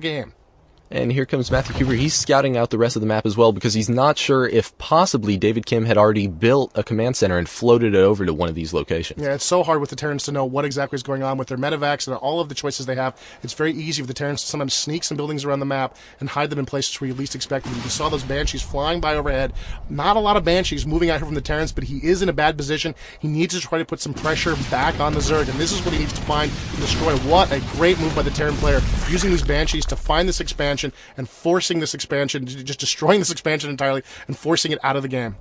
game. And here comes Matthew Cooper. He's scouting out the rest of the map as well because he's not sure if possibly David Kim had already built a command center and floated it over to one of these locations. Yeah, it's so hard with the Terrans to know what exactly is going on with their medevacs and all of the choices they have. It's very easy for the Terrans to sometimes sneak some buildings around the map and hide them in places where you least expect them. You saw those Banshees flying by overhead. Not a lot of Banshees moving out here from the Terrans, but he is in a bad position. He needs to try to put some pressure back on the Zerg, and this is what he needs to find and destroy. What a great move by the Terran player, using these Banshees to find this expansion and forcing this expansion, just destroying this expansion entirely and forcing it out of the game.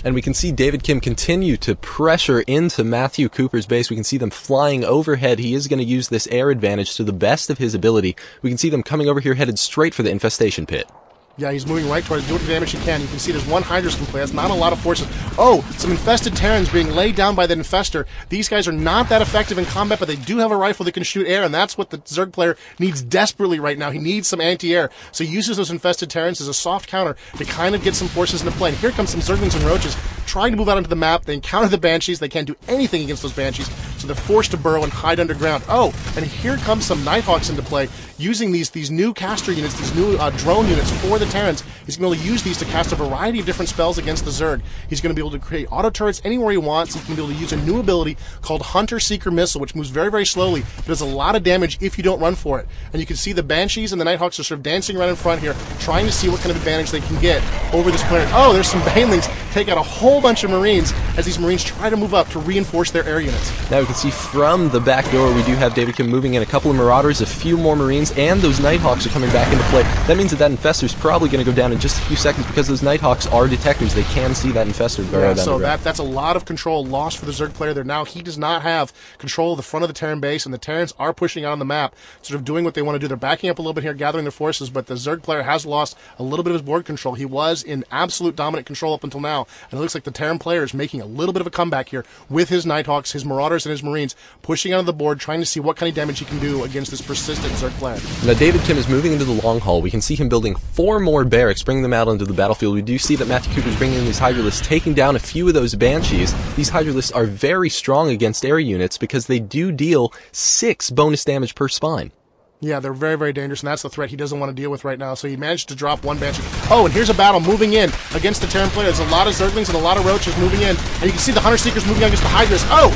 And we can see David Kim continue to pressure into Matthew Cooper's base. We can see them flying overhead. He is going to use this air advantage to the best of his ability. We can see them coming over here headed straight for the infestation pit. Yeah, he's moving right towards it, doing the damage he can. You can see there's one Hydra's in play. That's not a lot of forces. Oh, some infested Terrans being laid down by the Infestor. These guys are not that effective in combat, but they do have a rifle that can shoot air, and that's what the Zerg player needs desperately right now. He needs some anti-air. So he uses those infested Terrans as a soft counter to kind of get some forces into play. And here comes some Zerglings and Roaches trying to move out onto the map. They encounter the Banshees. They can't do anything against those Banshees, so they're forced to burrow and hide underground. Oh, and here comes some Nighthawks into play, using these new caster units, these new drone units for the Terrans. He's going to be able to use these to cast a variety of different spells against the Zerg. He's going to be able to create auto turrets anywhere he wants. He's going to be able to use a new ability called Hunter Seeker Missile, which moves very, very slowly, but does a lot of damage if you don't run for it. And you can see the Banshees and the Nighthawks are sort of dancing around in front here, trying to see what kind of advantage they can get over this planet. Oh, there's some Banelings take out a whole bunch of Marines as these Marines try to move up to reinforce their air units. Now we can see from the back door we do have David Kim moving in a couple of Marauders, a few more Marines, and those Nighthawks are coming back into play. That means that Infestor's probably going to go down in just a few seconds because those Nighthawks are detectors. They can see that Infestor burrow down so the ground. that's a lot of control lost for the Zerg player there. Now he does not have control of the front of the Terran base, and the Terrans are pushing out on the map, sort of doing what they want to do. They're backing up a little bit here, gathering their forces, but the Zerg player has lost a little bit of his board control. He was in absolute dominant control up until now, and it looks like the Terran player is making a little bit of a comeback here with his Nighthawks, his Marauders, and his Marines, pushing out of the board, trying to see what kind of damage he can do against this persistent Zerg player. Now David Kim is moving into the long haul. We can see him building 4 more barracks, bringing them out onto the battlefield. We do see that Matthew Cooper is bringing in these Hydralisks, taking down a few of those Banshees. These Hydralisks are very strong against air units because they do deal 6 bonus damage per spine. Yeah, they're very, very dangerous, and that's the threat he doesn't want to deal with right now. So he managed to drop one Banshee. Oh, and here's a battle moving in against the Terran player. There's a lot of Zerglings and a lot of Roaches moving in, and you can see the Hunter Seekers moving against the Hydras. Oh,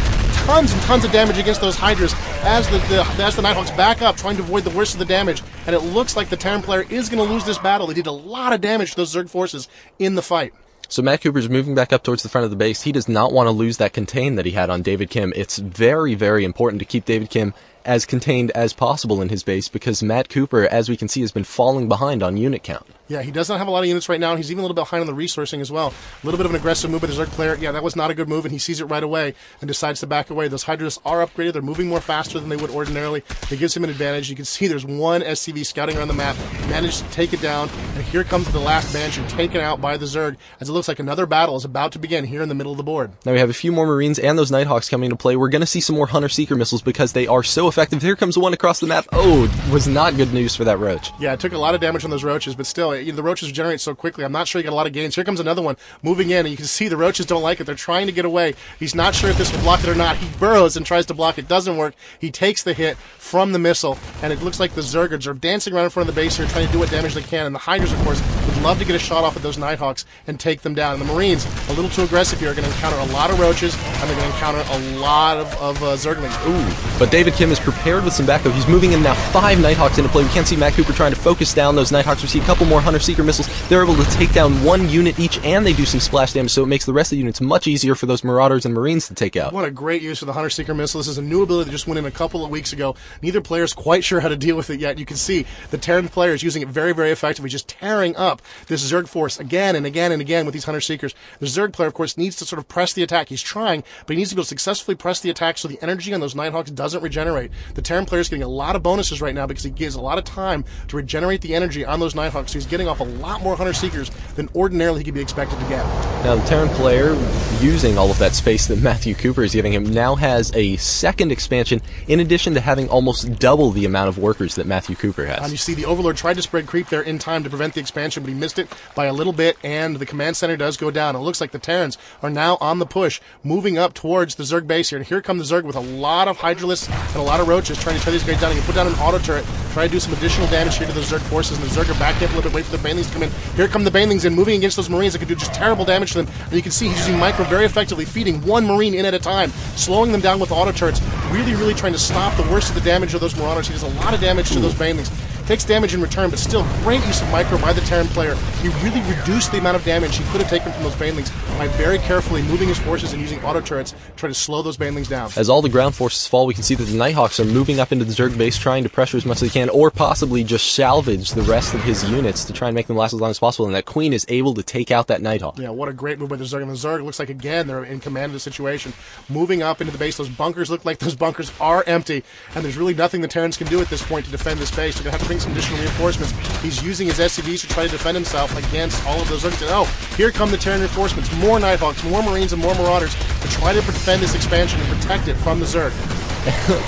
tons and tons of damage against those Hydras as the Nighthawks back up, trying to avoid the worst of the damage. And it looks like the Terran player is going to lose this battle. They did a lot of damage to those Zerg forces in the fight. So Matt Cooper's moving back up towards the front of the base. He does not want to lose that contain that he had on David Kim. It's very, very important to keep David Kim as contained as possible in his base because Matt Cooper, as we can see, has been falling behind on unit count. Yeah, he does not have a lot of units right now, and he's even a little bit behind on the resourcing as well. A little bit of an aggressive move by the Zerg player. Yeah, that was not a good move, and he sees it right away and decides to back away. Those Hydras are upgraded. They're moving more faster than they would ordinarily. It gives him an advantage. You can see there's one SCV scouting around the map, managed to take it down, and here comes the last Banshee taken out by the Zerg, as it looks like another battle is about to begin here in the middle of the board. Now we have a few more Marines and those Nighthawks coming into play. We're going to see some more Hunter Seeker missiles because they are so effective. Here comes one across the map. Oh, was not good news for that Roach. Yeah, it took a lot of damage on those Roaches, but still, the Roaches generate so quickly. I'm not sure he got a lot of gains. Here comes another one moving in, and you can see the Roaches don't like it. They're trying to get away. He's not sure if this will block it or not. He burrows and tries to block it. Doesn't work. He takes the hit from the missile, and it looks like the Zergers are dancing around in front of the base here, trying to do what damage they can. And the Hydras, of course, would love to get a shot off at those Nighthawks and take them down. And the Marines, a little too aggressive here, are going to encounter a lot of Roaches, and they're going to encounter a lot of Zerglings. Ooh, but David Kim is prepared with some backup. He's moving in now 5 Nighthawks into play. We can't see Matt Cooper trying to focus down those Nighthawks. We see a couple more Hunter Seeker missiles. They're able to take down 1 unit each, and they do some splash damage, so it makes the rest of the units much easier for those Marauders and Marines to take out. What a great use for the Hunter Seeker missile. This is a new ability that just went in a couple of weeks ago. Neither player is quite sure how to deal with it yet. You can see the Terran player is using it very, very effectively, just tearing up this Zerg force again and again and again with these Hunter Seekers. The Zerg player, of course, needs to sort of press the attack. He's trying, but he needs to be able to successfully press the attack so the energy on those Nighthawks doesn't regenerate. The Terran player is getting a lot of bonuses right now because he gives a lot of time to regenerate the energy on those Nighthawks, so he's getting off a lot more Hunter Seekers than ordinarily he could be expected to get. Now, the Terran player, using all of that space that Matthew Cooper is giving him, now has a second expansion, in addition to having almost double the amount of workers that Matthew Cooper has. And you see the Overlord tried to spread creep there in time to prevent the expansion, but he missed it by a little bit, and the command center does go down. It looks like the Terrans are now on the push, moving up towards the Zerg base here. And here come the Zerg with a lot of Hydralisks and a lot of of roaches trying to tear these guys down. He can put down an auto turret, try to do some additional damage here to those Zerg forces, and the Zerg are backing up a little bit, wait for the Banelings to come in. Here come the Banelings in, moving against those Marines that can do just terrible damage to them. And you can see he's using micro very effectively, feeding one Marine in at a time, slowing them down with auto turrets, really trying to stop the worst of the damage of those Marauders. He does a lot of damage to those Banelings. Takes damage in return, but still great use of micro by the Terran player. He really reduced the amount of damage he could have taken from those Banelings by very carefully moving his forces and using auto turrets to try to slow those Banelings down. As all the ground forces fall, we can see that the Nighthawks are moving up into the Zerg base, trying to pressure as much as they can, or possibly just salvage the rest of his units to try and make them last as long as possible, and that Queen is able to take out that Nighthawk. Yeah, what a great move by the Zerg. And the Zerg looks like, again, they're in command of the situation. Moving up into the base, those bunkers look like those bunkers are empty, and there's really nothing the Terrans can do at this point to defend this base. They're going to have to bring some additional reinforcements. He's using his SCVs to try to defend himself against all of those Zerg. Oh, here come the Terran reinforcements. More Nighthawks, more Marines, and more Marauders to try to defend this expansion and protect it from the Zerg.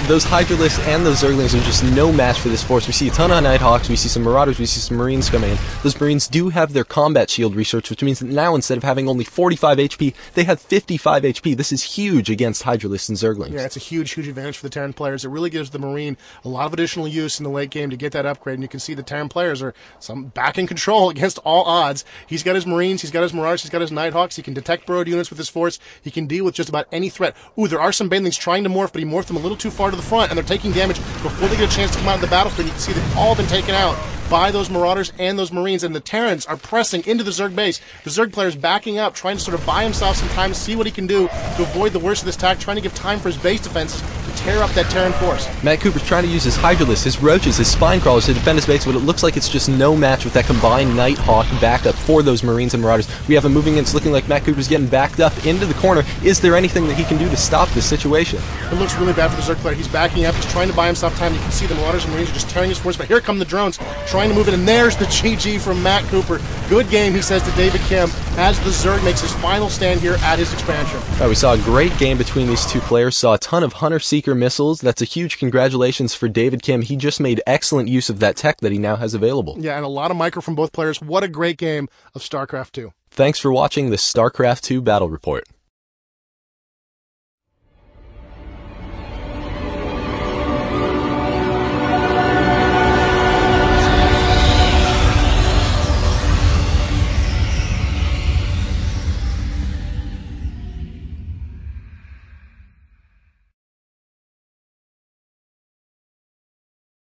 Those Hydralisks and those Zerglings are just no match for this force. We see a ton of Nighthawks, we see some Marauders, we see some Marines coming in. Those Marines do have their combat shield research, which means that now instead of having only 45 HP, they have 55 HP. This is huge against Hydralisks and Zerglings. Yeah, it's a huge advantage for the Terran players. It really gives the Marine a lot of additional use in the late game to get that upgrade, and you can see the Terran players are back in control against all odds. He's got his Marines, he's got his Marauders, he's got his Nighthawks, he can detect burrowed units with his force, he can deal with just about any threat. Ooh, there are some Banelings trying to morph, but he morphed them a little too far to the front, and they're taking damage before they get a chance to come out of the battlefield. You can see they've all been taken out by those Marauders and those Marines, and the Terrans are pressing into the Zerg base. The Zerg player's backing up, trying to sort of buy himself some time to see what he can do to avoid the worst of this attack, trying to give time for his base defenses to tear up that Terran force. Matt Cooper's trying to use his Hydralisks, his Roaches, his Spine Crawlers to defend his base, but it looks like it's just no match with that combined Nighthawk backup for those Marines and Marauders. We have him moving in. It's looking like Matt Cooper's getting backed up into the corner. Is there anything that he can do to stop this situation? It looks really bad for the Zerg player. He's backing up. He's trying to buy himself time. You can see the Marauders and Marines are just tearing his force, but here come the drones trying to move it, and there's the GG from Matt Cooper. Good game, he says to David Kim, as the Zerg makes his final stand here at his expansion. We saw a great game between these two players, saw a ton of Hunter-Seeker missiles. That's a huge congratulations for David Kim. He just made excellent use of that tech that he now has available. Yeah, and a lot of micro from both players. What a great game of StarCraft 2. Thanks for watching the StarCraft 2 Battle Report.